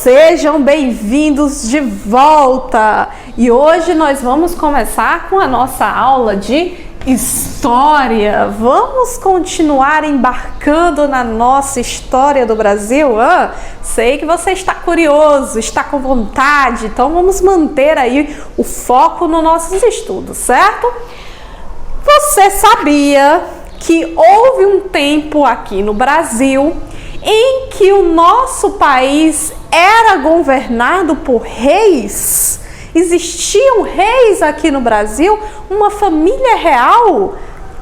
Sejam bem-vindos de volta! E hoje nós vamos começar com a nossa aula de História. Vamos continuar embarcando na nossa história do Brasil? Sei que você está curioso, está com vontade, então vamos manter aí o foco nos nossos estudos, certo? Você sabia que houve um tempo aqui no Brasil em que o nosso país era governado por reis? Existiam reis aqui no Brasil? Uma família real?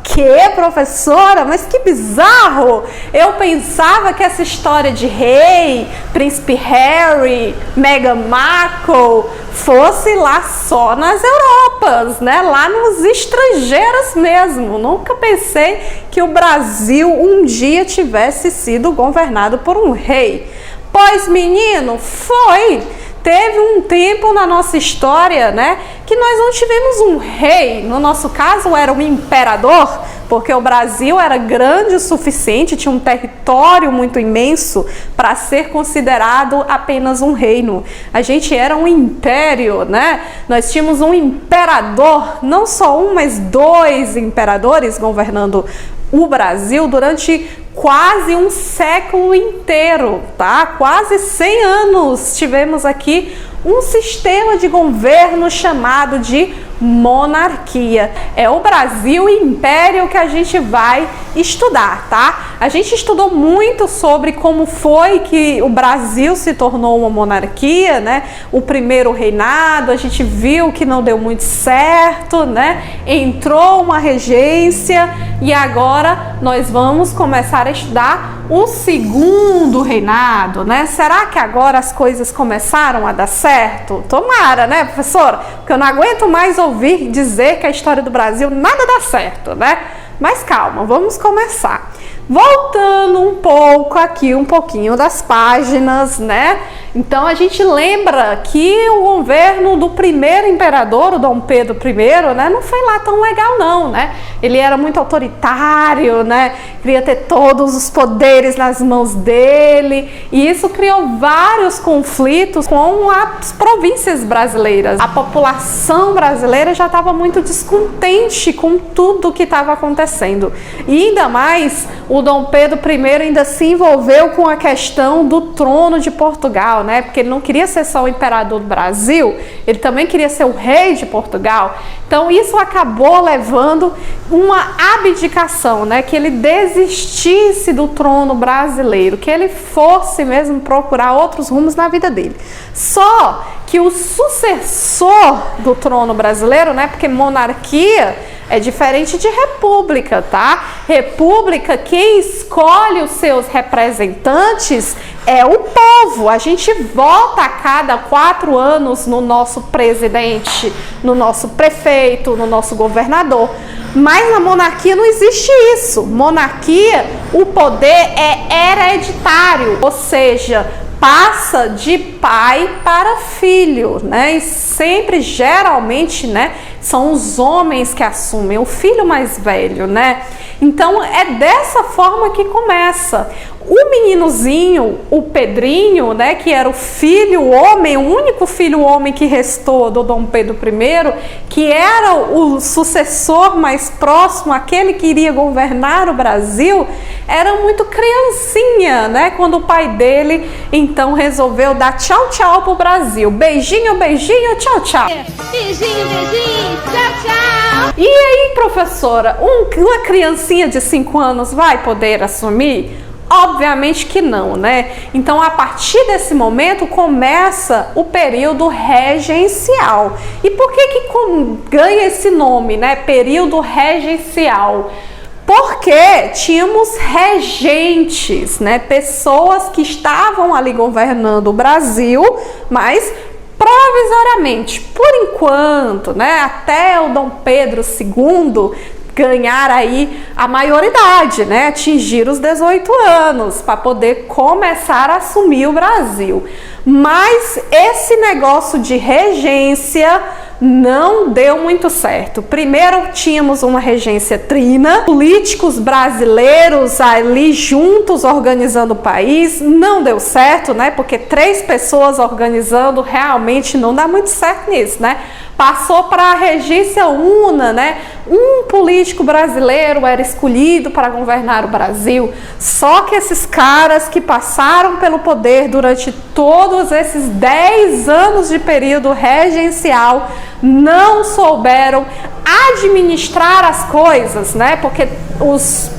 Que, professora? Mas que bizarro! Eu pensava que essa história de rei, príncipe Harry, Meghan Markle fosse lá só nas Europas, né? Lá nos estrangeiros mesmo. Nunca pensei que o Brasil um dia tivesse sido governado por um rei. Pois, menino, foi! Teve um tempo na nossa história, né, que nós não tivemos um rei. No nosso caso era um imperador, porque o Brasil era grande o suficiente, tinha um território muito imenso para ser considerado apenas um reino. A gente era um império, né? Nós tínhamos um imperador, não só um, mas dois imperadores governando o Brasil durante quase um século inteiro, tá? Quase 100 anos tivemos aqui um sistema de governo chamado de monarquia. É o Brasil Império que a gente vai estudar, tá? A gente estudou muito sobre como foi que o Brasil se tornou uma monarquia, né? O primeiro reinado, a gente viu que não deu muito certo, né? Entrou uma regência e agora nós vamos começar a estudar o segundo reinado, né? Será que agora as coisas começaram a dar certo? Tomara, né, professora? Porque eu não aguento mais ouvir dizer que a história do Brasil nada dá certo, né? Mas calma, vamos começar. Voltando um pouco aqui, um pouquinho das páginas, né? Então a gente lembra que o governo do primeiro imperador, o Dom Pedro I, né, não foi lá tão legal não, né? Ele era muito autoritário, né? Queria ter todos os poderes nas mãos dele, e isso criou vários conflitos com as províncias brasileiras. A população brasileira já estava muito descontente com tudo que estava acontecendo. E ainda mais, o Dom Pedro I ainda se envolveu com a questão do trono de Portugal, né? Porque ele não queria ser só o imperador do Brasil, ele também queria ser o rei de Portugal. Então isso acabou levando uma abdicação, né? Que ele desistisse do trono brasileiro, que ele fosse mesmo procurar outros rumos na vida dele. Só que o sucessor do trono brasileiro, né? Porque monarquia é diferente de república, tá? República, quem escolhe os seus representantes é o povo. A gente vota a cada 4 anos no nosso presidente, no nosso prefeito, no nosso governador. Mas na monarquia não existe isso. Monarquia, o poder é hereditário, ou seja, passa de pai para filho, né? E sempre, geralmente, né, são os homens que assumem, o filho mais velho, né? Então é dessa forma que começa. O meninozinho, o Pedrinho, né, que era o filho homem, o único filho homem que restou do Dom Pedro I, que era o sucessor mais próximo, aquele que iria governar o Brasil, era muito criancinha, né, quando o pai dele então resolveu dar tchau, tchau pro Brasil. Beijinho, beijinho, tchau, tchau. Beijinho, beijinho, tchau, tchau. E aí, professora, uma criancinha de 5 anos vai poder assumir? Obviamente que não, né? Então, a partir desse momento, começa o período regencial. E por que ganha esse nome, né? Período regencial. Porque tínhamos regentes, né? Pessoas que estavam ali governando o Brasil, mas provisoriamente, por enquanto, né? Até o Dom Pedro II ganhar aí a maioridade, né? Atingir os 18 anos para poder começar a assumir o Brasil. Mas esse negócio de regência não deu muito certo. Primeiro tínhamos uma regência trina, políticos brasileiros ali juntos organizando o país, não deu certo, né? Porque 3 pessoas organizando realmente não dá muito certo nisso, né? Passou para a regência una, né? Um político brasileiro era escolhido para governar o Brasil. Só que esses caras que passaram pelo poder durante todos esses 10 anos de período regencial não souberam administrar as coisas, né? Porque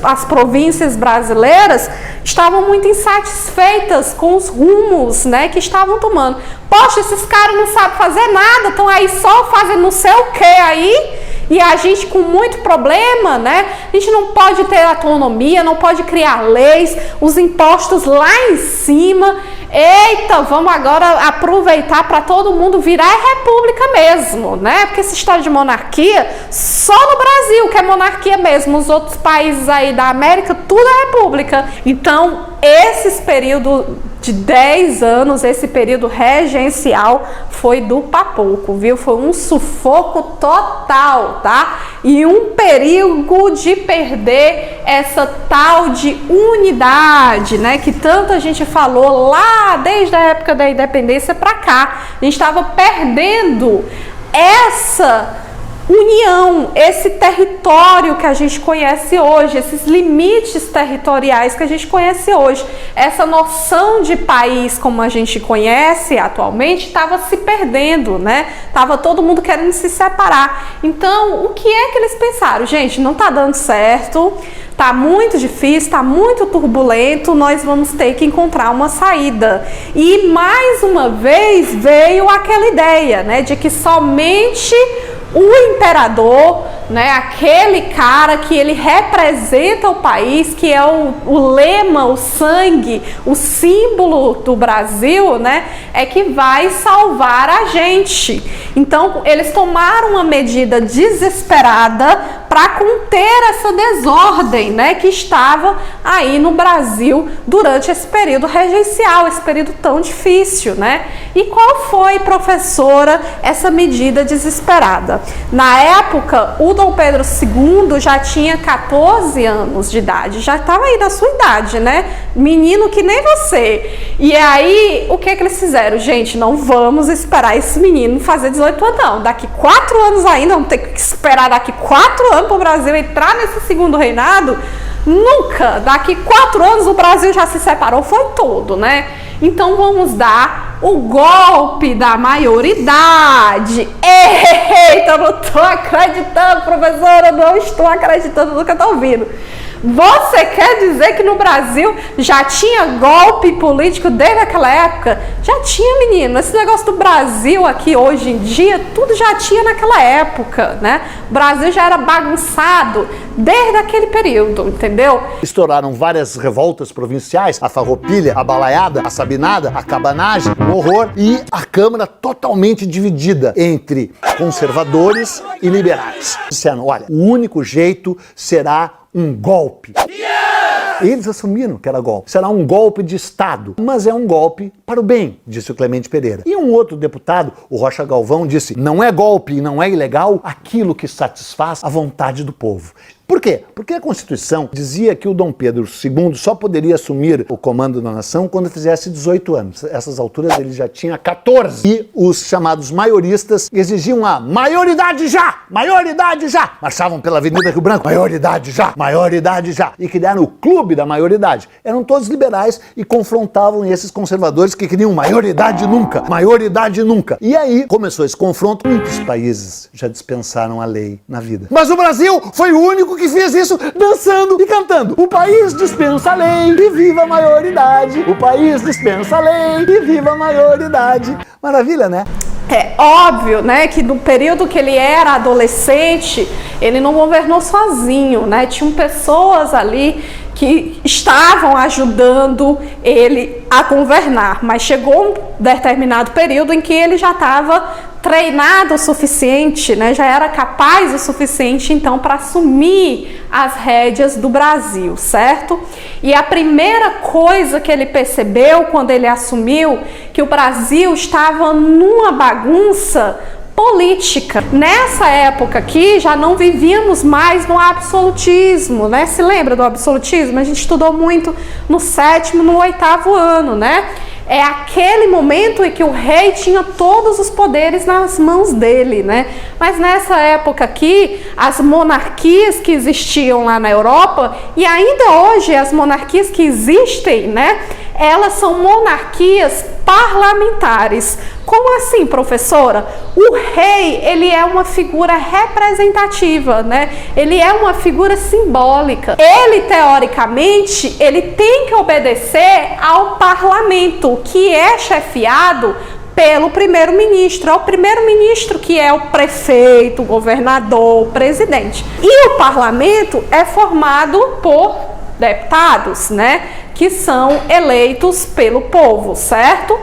as províncias brasileiras estavam muito insatisfeitas com os rumos, né, que estavam tomando. Poxa, esses caras não sabem fazer nada, estão aí só fazendo não sei o que aí, e a gente com muito problema, né? A gente não pode ter autonomia, não pode criar leis, os impostos lá em cima. Eita, vamos agora aproveitar para todo mundo virar república mesmo, né? Porque essa história de monarquia, só no Brasil que é monarquia mesmo, os outros países aí da América, tudo é república. Então, esse período de 10 anos, esse período regencial foi do papoco, viu? Foi um sufoco total, tá? E um perigo de perder essa tal de unidade, né? Que tanta gente falou lá desde a época da independência para cá. A gente estava perdendo essa união, esse território que a gente conhece hoje, esses limites territoriais que a gente conhece hoje, essa noção de país como a gente conhece atualmente estava se perdendo, né? Tava todo mundo querendo se separar. Então, o que é que eles pensaram? Gente, não tá dando certo, tá muito difícil, tá muito turbulento, nós vamos ter que encontrar uma saída. E mais uma vez veio aquela ideia, né, de que somente o imperador, né, aquele cara que ele representa o país, que é o lema, o sangue, o símbolo do Brasil, né, é que vai salvar a gente. Então, eles tomaram uma medida desesperada para conter essa desordem, né, que estava aí no Brasil durante esse período regencial, esse período tão difícil, né? E qual foi, professora, essa medida desesperada? Na época, o Dom Pedro II já tinha 14 anos de idade, já estava aí na sua idade, né? Menino que nem você. E aí, o que é que eles fizeram? Gente, não vamos esperar esse menino fazer 18 anos, não. Daqui 4 anos ainda, vamos ter que esperar daqui 4 anos para o Brasil entrar nesse segundo reinado? Nunca! Daqui 4 anos o Brasil já se separou, foi todo, né? Então vamos dar o golpe da maioridade. Eita, eu não estou acreditando, professora, não estou acreditando no que eu estou ouvindo. Você quer dizer que no Brasil já tinha golpe político desde aquela época? Já tinha, menino. Esse negócio do Brasil aqui hoje em dia, tudo já tinha naquela época, né? O Brasil já era bagunçado desde aquele período, entendeu? Estouraram várias revoltas provinciais, a farroupilha, a balaiada, a sabinada, a cabanagem, o horror, e a Câmara totalmente dividida entre conservadores e liberais. Disseram, olha, o único jeito será um golpe. Eles assumiram que era golpe. Será um golpe de Estado, mas é um golpe para o bem, disse o Clemente Pereira. E um outro deputado, o Rocha Galvão, disse, não é golpe e não é ilegal aquilo que satisfaz a vontade do povo. Por quê? Porque a Constituição dizia que o Dom Pedro II só poderia assumir o comando da nação quando fizesse 18 anos. Essas alturas ele já tinha 14. E os chamados maioristas exigiam a maioridade já! Maioridade já! Marchavam pela Avenida Rio Branco, maioridade já! Maioridade já! E criaram o Clube da Maioridade. Eram todos liberais e confrontavam esses conservadores que queriam maioridade nunca! Maioridade nunca! E aí começou esse confronto. Muitos países já dispensaram a lei na vida. Mas o Brasil foi o único que fez isso dançando e cantando. O país dispensa a lei e viva a maioridade. O país dispensa a lei e viva a maioridade. Maravilha, né? É óbvio, né, que no período que ele era adolescente, ele não governou sozinho, né? Tinham pessoas ali que estavam ajudando ele a governar, mas chegou um determinado período em que ele já estava treinado o suficiente, né, já era capaz o suficiente então para assumir as rédeas do Brasil, certo? E a primeira coisa que ele percebeu quando ele assumiu, que o Brasil estava numa bagunça política. Nessa época aqui, já não vivíamos mais no absolutismo, né? Se lembra do absolutismo? A gente estudou muito no 7º, no 8º ano, né? É aquele momento em que o rei tinha todos os poderes nas mãos dele, né? Mas nessa época aqui, as monarquias que existiam lá na Europa, e ainda hoje as monarquias que existem, né? Elas são monarquias parlamentares. Como assim, professora? O rei, ele é uma figura representativa, né? Ele é uma figura simbólica. Ele, teoricamente, ele tem que obedecer ao parlamento, que é chefiado pelo primeiro-ministro. É o primeiro-ministro que é o prefeito, o governador, o presidente. E o parlamento é formado por deputados, né? Que são eleitos pelo povo, certo?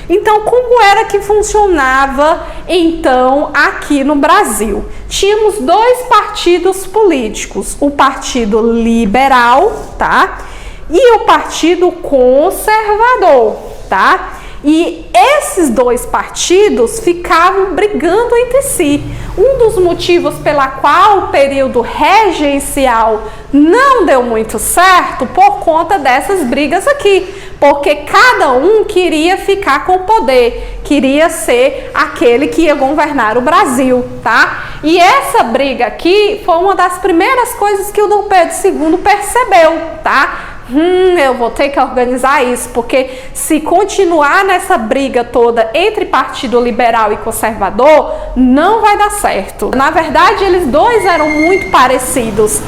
Então, como era que funcionava, então, aqui no Brasil? Tínhamos dois partidos políticos, o Partido Liberal, tá? E o Partido Conservador, tá? E esses dois partidos ficavam brigando entre si. Um dos motivos pela qual o período regencial não deu muito certo por conta dessas brigas aqui, porque cada um queria ficar com o poder, queria ser aquele que ia governar o Brasil, tá? E essa briga aqui foi uma das primeiras coisas que o Dom Pedro II percebeu, tá? Eu vou ter que organizar isso, porque se continuar nessa briga toda entre Partido Liberal e Conservador, não vai dar certo. Na verdade, eles dois eram muito parecidos.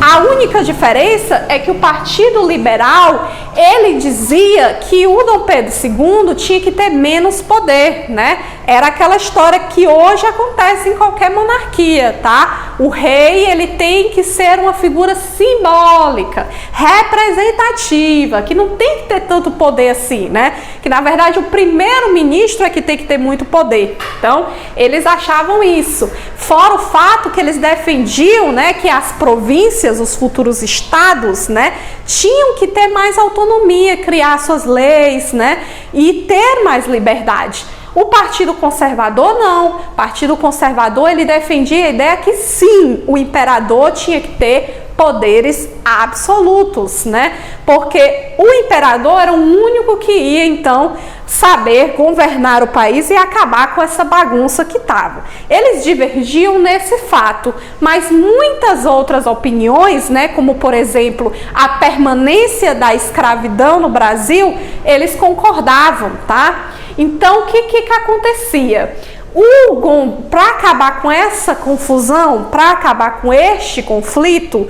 A única diferença é que o Partido Liberal, ele dizia que o Dom Pedro II tinha que ter menos poder, né? Era aquela história que hoje acontece em qualquer monarquia, tá? O rei, ele tem que ser uma figura simbólica, representativa, que não tem que ter tanto poder assim, né? Que na verdade o primeiro-ministro é que tem que ter muito poder. Então, eles achavam isso. Fora o fato que eles defendiam, né, que as províncias, os futuros estados, né, tinham que ter mais autonomia, criar suas leis, né, e ter mais liberdade. O Partido Conservador não. O Partido Conservador, ele defendia a ideia que sim, o imperador tinha que ter poderes absolutos, né? Porque o imperador era o único que ia, então, saber governar o país e acabar com essa bagunça que estava. Eles divergiam nesse fato, mas muitas outras opiniões, né, como, por exemplo, a permanência da escravidão no Brasil, eles concordavam, tá? Então, o que acontecia? Para acabar com essa confusão, para acabar com este conflito,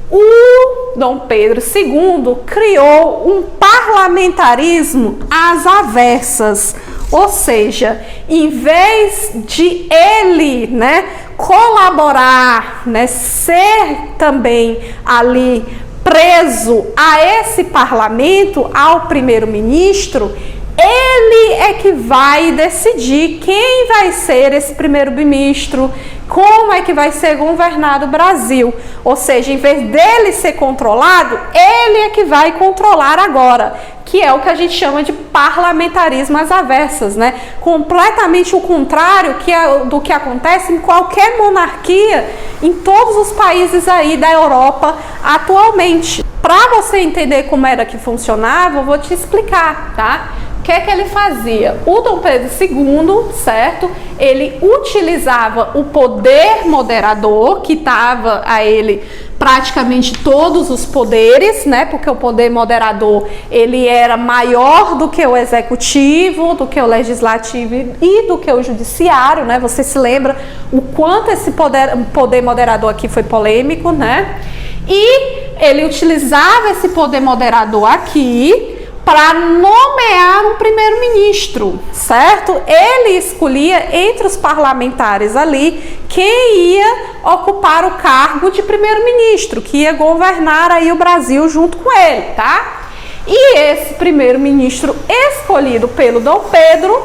o Dom Pedro II criou um parlamentarismo às avessas. Ou seja, em vez de ele, né, colaborar, né, ser também ali preso a esse parlamento, ao primeiro-ministro, ele é que vai decidir quem vai ser esse primeiro-ministro, como é que vai ser governado o Brasil. Ou seja, em vez dele ser controlado, ele é que vai controlar agora, que é o que a gente chama de parlamentarismo às avessas, né? Completamente o contrário do que acontece em qualquer monarquia em todos os países aí da Europa atualmente. Para você entender como era que funcionava, eu vou te explicar, tá? O que é que ele fazia? O Dom Pedro II, certo? Ele utilizava o poder moderador, que estava a ele praticamente todos os poderes, né? Porque o poder moderador, ele era maior do que o executivo, do que o legislativo e do que o judiciário, né? Você se lembra o quanto esse poder moderador aqui foi polêmico, né? E ele utilizava esse poder moderador aqui para nomear um primeiro-ministro, certo? Ele escolhia entre os parlamentares ali quem ia ocupar o cargo de primeiro-ministro, que ia governar aí o Brasil junto com ele, tá? E esse primeiro-ministro escolhido pelo Dom Pedro,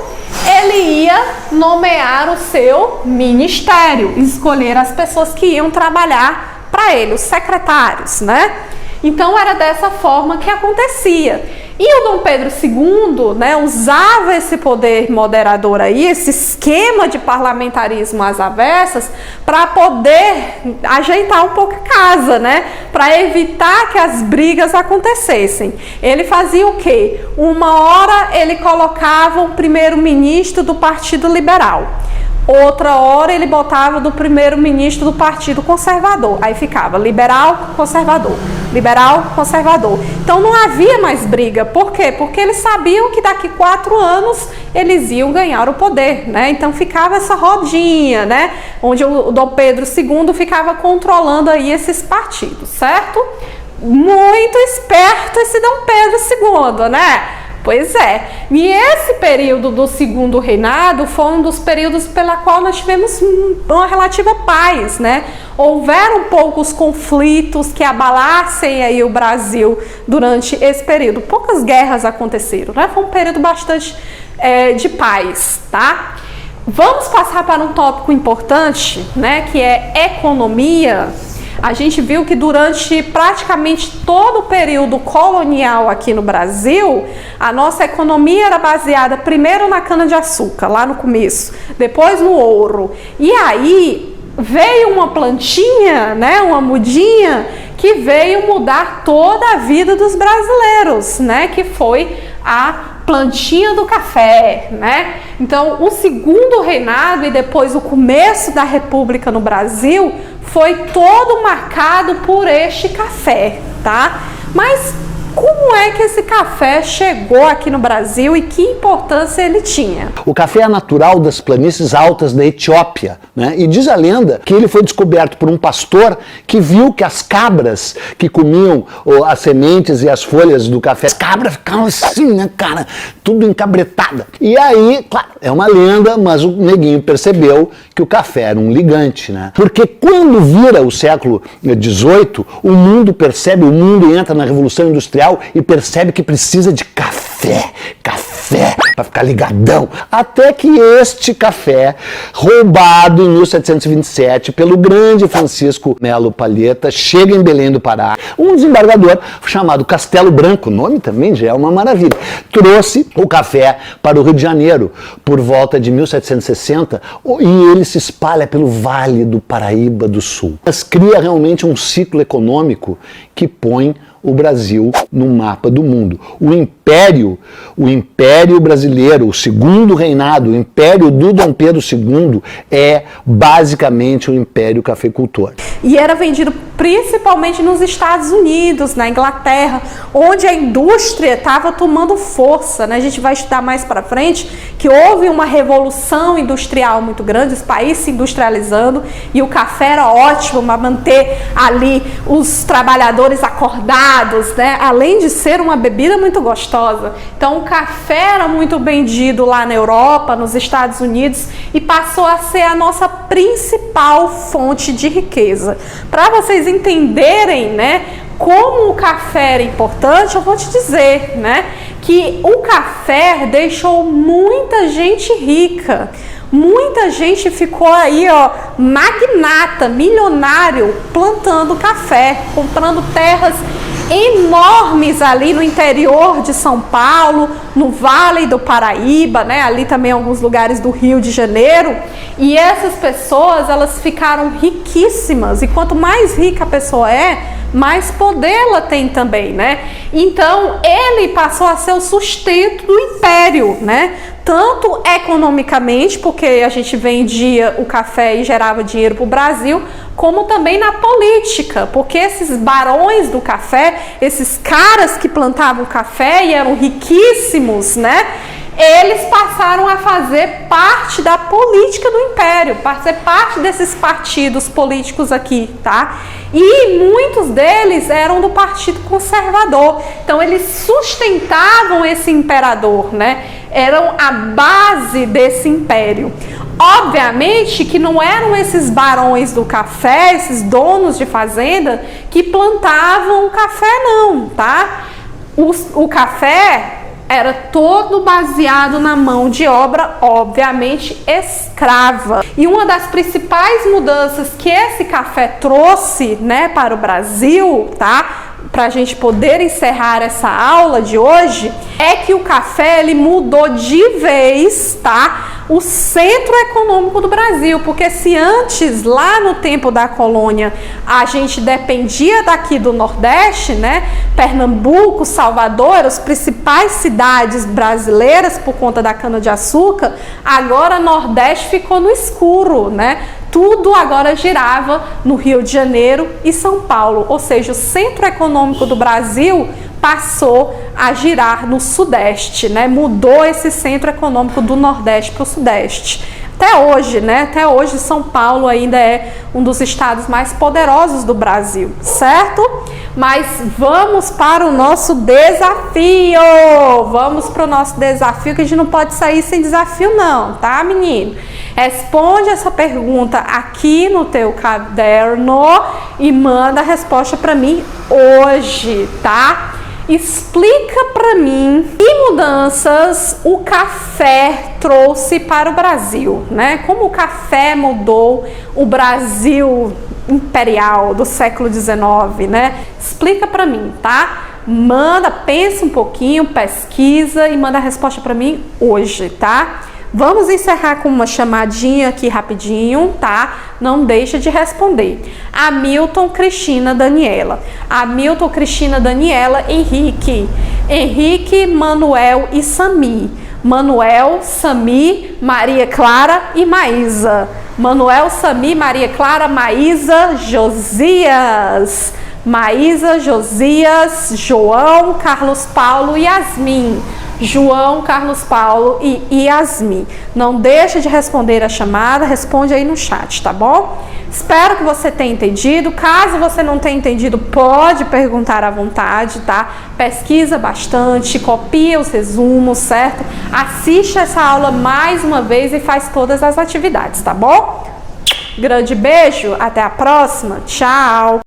ele ia nomear o seu ministério, escolher as pessoas que iam trabalhar para ele, os secretários, né? Então era dessa forma que acontecia. E o Dom Pedro II, né, usava esse poder moderador aí, esse esquema de parlamentarismo às avessas, para poder ajeitar um pouco a casa, né, para evitar que as brigas acontecessem. Ele fazia o quê? Uma hora ele colocava o primeiro-ministro do Partido Liberal. Outra hora ele botava do primeiro-ministro do Partido Conservador. Aí ficava liberal, conservador, liberal, conservador. Então não havia mais briga. Por quê? Porque eles sabiam que daqui 4 anos eles iam ganhar o poder, né? Então ficava essa rodinha, né? Onde o Dom Pedro II ficava controlando aí esses partidos, certo? Muito esperto esse Dom Pedro II, né? Pois é, e esse período do segundo reinado foi um dos períodos pela qual nós tivemos uma relativa paz, né? Houveram poucos conflitos que abalassem aí o Brasil durante esse período. Poucas guerras aconteceram, né? Foi um período bastante de paz, tá? Vamos passar para um tópico importante, né? Que é economia. A gente viu que durante praticamente todo o período colonial aqui no Brasil, a nossa economia era baseada primeiro na cana-de-açúcar, lá no começo, depois no ouro. E aí veio uma plantinha, né, uma mudinha, que veio mudar toda a vida dos brasileiros, né, que foi a plantinha do café, né? Então, o segundo reinado e depois o começo da República no Brasil foi todo marcado por este café, tá? Mas como é que esse café chegou aqui no Brasil e que importância ele tinha? O café é natural das planícies altas da Etiópia, né? E diz a lenda que ele foi descoberto por um pastor que viu que as cabras que comiam as sementes e as folhas do café, as cabras ficavam assim, né, cara, tudo encabretada. E aí, claro, é uma lenda, mas o neguinho percebeu que o café era um ligante, né? Porque quando vira o século XVIII, o mundo entra na Revolução Industrial e percebe que precisa de café para ficar ligadão. Até que este café, roubado em 1727 pelo grande Francisco Melo Palheta, chega em Belém do Pará. Um desembargador chamado Castelo Branco, o nome também já é uma maravilha, trouxe o café para o Rio de Janeiro por volta de 1760 e ele se espalha pelo Vale do Paraíba do Sul. Mas cria realmente um ciclo econômico que põe o Brasil no mapa do mundo. O Império Brasileiro, o segundo reinado, o Império do Dom Pedro II, é basicamente o Império Cafeicultor. E era vendido principalmente nos Estados Unidos, na Inglaterra, onde a indústria estava tomando força, né? A gente vai estudar mais para frente que houve uma revolução industrial muito grande, os países se industrializando, e o café era ótimo para manter ali os trabalhadores acordados, né? Além de ser uma bebida muito gostosa. Então o café era muito vendido lá na Europa, nos Estados Unidos, e passou a ser a nossa principal fonte de riqueza. Para vocês entenderem, né, como o café era importante, eu vou te dizer, né, que o café deixou muita gente rica. Muita gente ficou aí, ó, magnata, milionário, plantando café, comprando terras enormes ali no interior de São Paulo, no Vale do Paraíba, né? Ali também alguns lugares do Rio de Janeiro. E essas pessoas, elas ficaram riquíssimas. E quanto mais rica a pessoa mais poder ela tem também, né? Então, ele passou a ser o sustento do império, né? Tanto economicamente, porque a gente vendia o café e gerava dinheiro para o Brasil, como também na política, porque esses barões do café, esses caras que plantavam café e eram riquíssimos, né? Eles passaram a fazer parte da política do império, fazer parte desses partidos políticos aqui, tá? E muitos deles eram do Partido Conservador. Então eles sustentavam esse imperador, né? Eram a base desse império. Obviamente que não eram esses barões do café, esses donos de fazenda, que plantavam o café não, tá? O café era todo baseado na mão de obra, obviamente, escrava. E uma das principais mudanças que esse café trouxe, né, para o Brasil, tá? para a gente poder encerrar essa aula de hoje, é que o café ele mudou de vez, tá? O centro econômico do Brasil, porque se antes, lá no tempo da colônia, a gente dependia daqui do Nordeste, né? Pernambuco, Salvador, as principais cidades brasileiras por conta da cana-de-açúcar, agora Nordeste ficou no escuro, né? Tudo agora girava no Rio de Janeiro e São Paulo, ou seja, o centro econômico do Brasil passou a girar no Sudeste, né? Mudou esse centro econômico do Nordeste para o Sudeste. Até hoje, né? Até hoje São Paulo ainda é um dos estados mais poderosos do Brasil, certo? Mas vamos para o nosso desafio! Vamos para o nosso desafio, que a gente não pode sair sem desafio não, tá, menino? Responde essa pergunta aqui no teu caderno e manda a resposta para mim hoje, tá? Explica para mim que mudanças o café trouxe para o Brasil, né? Como o café mudou o Brasil imperial do século XIX, né? Explica para mim, tá? Manda, pensa um pouquinho, pesquisa e manda a resposta para mim hoje, tá? Vamos encerrar com uma chamadinha aqui rapidinho, tá? Não deixa de responder. Hamilton, Cristina, Daniela. Hamilton, Cristina, Daniela, Henrique. Henrique, Manuel e Sami. Manuel, Sami, Maria Clara e Maísa. Manuel, Sami, Maria Clara, Maísa, Josias. Maísa, Josias, João, Carlos Paulo e Yasmin. João, Carlos Paulo e Yasmin. Não deixa de responder a chamada, responde aí no chat, tá bom? Espero que você tenha entendido. Caso você não tenha entendido, pode perguntar à vontade, tá? Pesquisa bastante, copia os resumos, certo? Assiste essa aula mais uma vez e faz todas as atividades, tá bom? Grande beijo, até a próxima, tchau!